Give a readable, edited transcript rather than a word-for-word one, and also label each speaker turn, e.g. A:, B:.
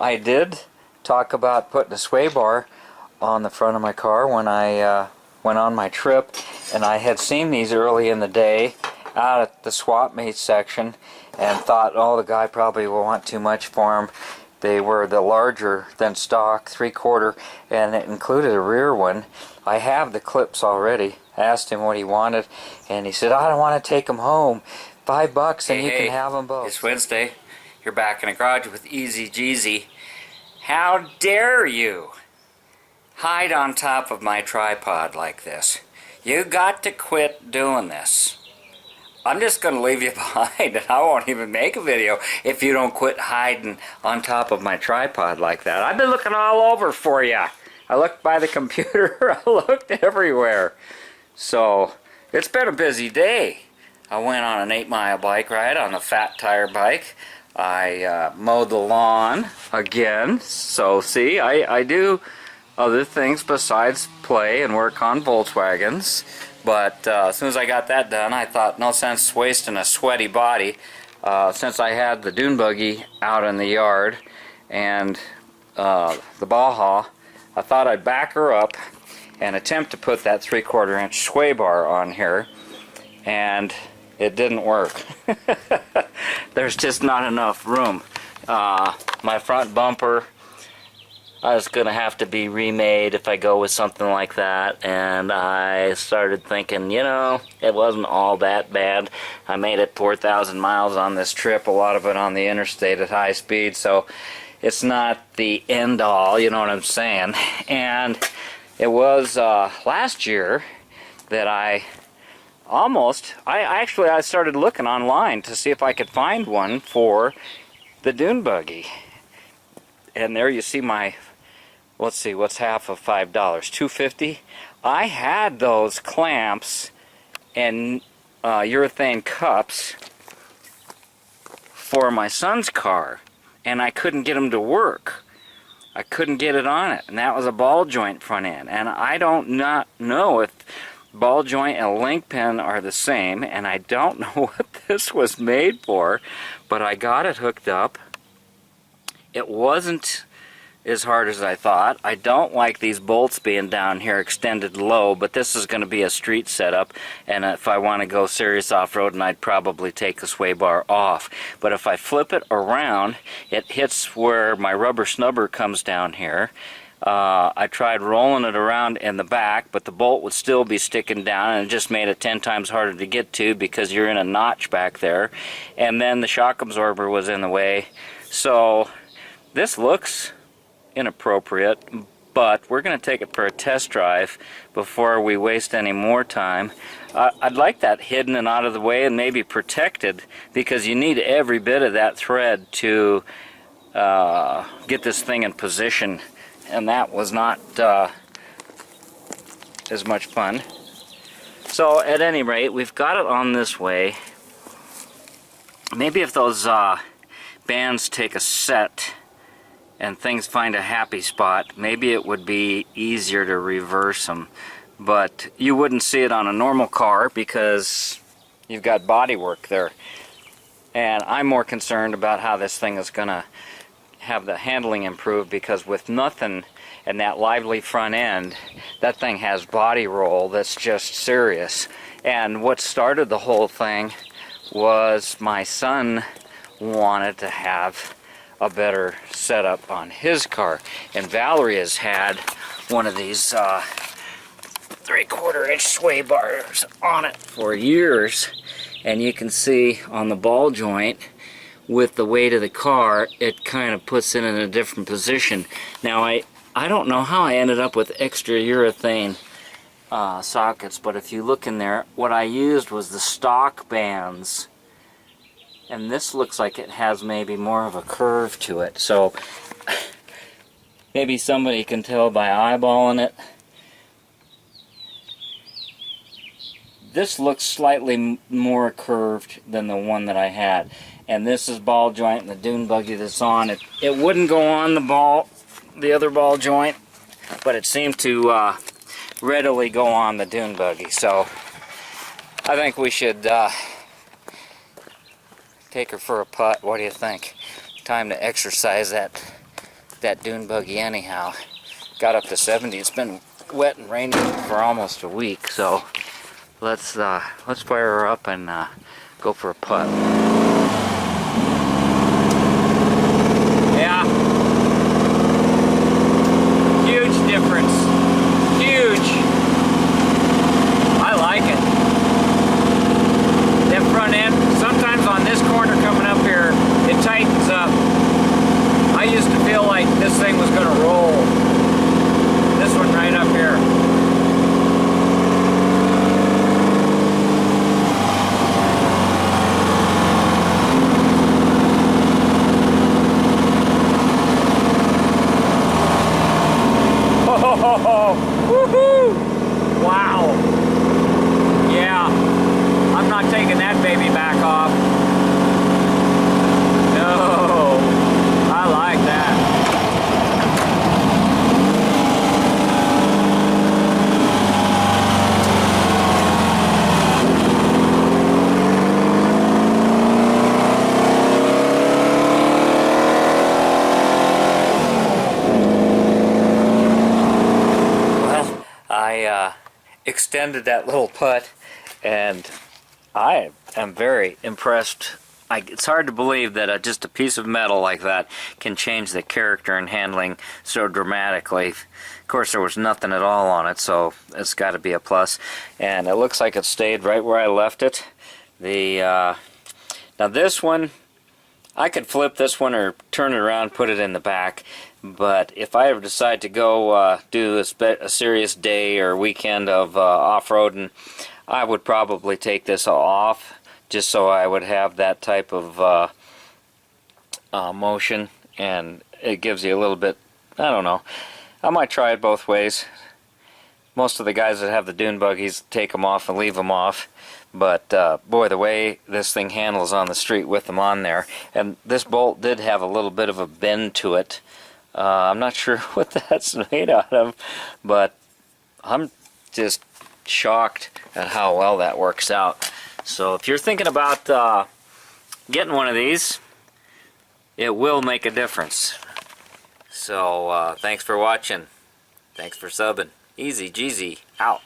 A: I did talk about putting a sway bar on the front of my car when I went on my trip, and I had seen these early in the day out at the swap meet section and thought, oh, the guy probably will want too much for them. They were the larger than stock 3/4, and it included a rear one. I have the clips already. I asked him what he wanted, and he said, I don't want to take them home. $5 and you can have them both. It's Wednesday. You're back in the garage with TheEZGZ. How dare you hide on top of my tripod like this? You got to quit doing this. I'm just going to leave you behind, and I won't even make a video if you don't quit hiding on top of my tripod like that. I've been looking all over for you. I looked by the computer. I looked everywhere. So, it's been a busy day. I went on an 8-mile bike ride on the fat tire bike. I mowed the lawn again. So, see, I do other things besides play and work on Volkswagens. But as soon as I got that done, I thought no sense wasting a sweaty body. Since I had the dune buggy out in the yard and the Baja, I thought I'd back her up and attempt to put that 3/4 inch sway bar on here, and it didn't work. There's just not enough room. My front bumper, I was going to have to be remade if I go with something like that, and I started thinking, you know, it wasn't all that bad. I made it 4,000 miles on this trip, a lot of it on the interstate at high speed, so it's not the end all, you know what I'm saying. And it was last year that I started looking online to see if I could find one for the dune buggy. And there you see my, let's see, what's half of $5? $2.50. I had those clamps and urethane cups for my son's car, and I couldn't get them to work. I couldn't get it on it, and that was a ball joint front end. And I don't not know if ball joint and link pin are the same, and I don't know what this was made for, but I got it hooked up. It wasn't as hard as I thought. I don't like these bolts being down here extended low, but this is going to be a street setup, and if I want to go serious off-road, I'd probably take the sway bar off. But if I flip it around, it hits where my rubber snubber comes down here. I tried rolling it around in the back, but the bolt would still be sticking down, and it just made it 10 times harder to get to because you're in a notch back there. And then the shock absorber was in the way. So this looks inappropriate, but we're going to take it for a test drive before we waste any more time. I'd like that hidden and out of the way and maybe protected, because you need every bit of that thread to get this thing in position, and that was not as much fun. So at any rate, we've got it on this way. Maybe if those bands take a set and things find a happy spot, maybe it would be easier to reverse them. But you wouldn't see it on a normal car because you've got body work there. And I'm more concerned about how this thing is going to have the handling improved, because with nothing and that lively front end, that thing has body roll that's just serious. And what started the whole thing was my son wanted to have a better setup on his car, and Valerie has had one of these 3/4 inch sway bars on it for years, and you can see on the ball joint with the weight of the car, it kind of puts it in a different position. Now I don't know how I ended up with extra urethane sockets, but if you look in there, what I used was the stock bands. And this looks like it has maybe more of a curve to it. So maybe somebody can tell by eyeballing it. This looks slightly more curved than the one that I had. And this is ball joint, and the dune buggy that's on it. It wouldn't go on the other ball joint, but it seemed to readily go on the dune buggy. So I think we should take her for a putt. What do you think? Time to exercise that that dune buggy anyhow. Got up to 70. It's been wet and rainy for almost a week, so let's fire her up and go for a putt. Yeah, huge difference. Huge. I like it. That front end, sometimes on this corner coming up here, it tightens up. I used to feel like this thing was going to roll. This one right up here. Oh, woohoo! Wow. Yeah, I'm not taking that baby back off. No, I like that. I extended that little putt, and I am very impressed. It's hard to believe that just a piece of metal like that can change the character and handling so dramatically. Of course, there was nothing at all on it, so it's got to be a plus. And it looks like it stayed right where I left it. Now this one, I could flip this one or turn it around, put it in the back. But if I ever decide to go do a serious day or weekend of off-roading, I would probably take this off, just so I would have that type of motion, and it gives you a little bit, I don't know. I might try it both ways. Most of the guys that have the dune buggies take them off and leave them off. But boy, the way this thing handles on the street with them on there, and this bolt did have a little bit of a bend to it. I'm not sure what that's made out of, but I'm just shocked at how well that works out. So if you're thinking about getting one of these, it will make a difference. So thanks for watching. Thanks for subbing. TheEZGZ out.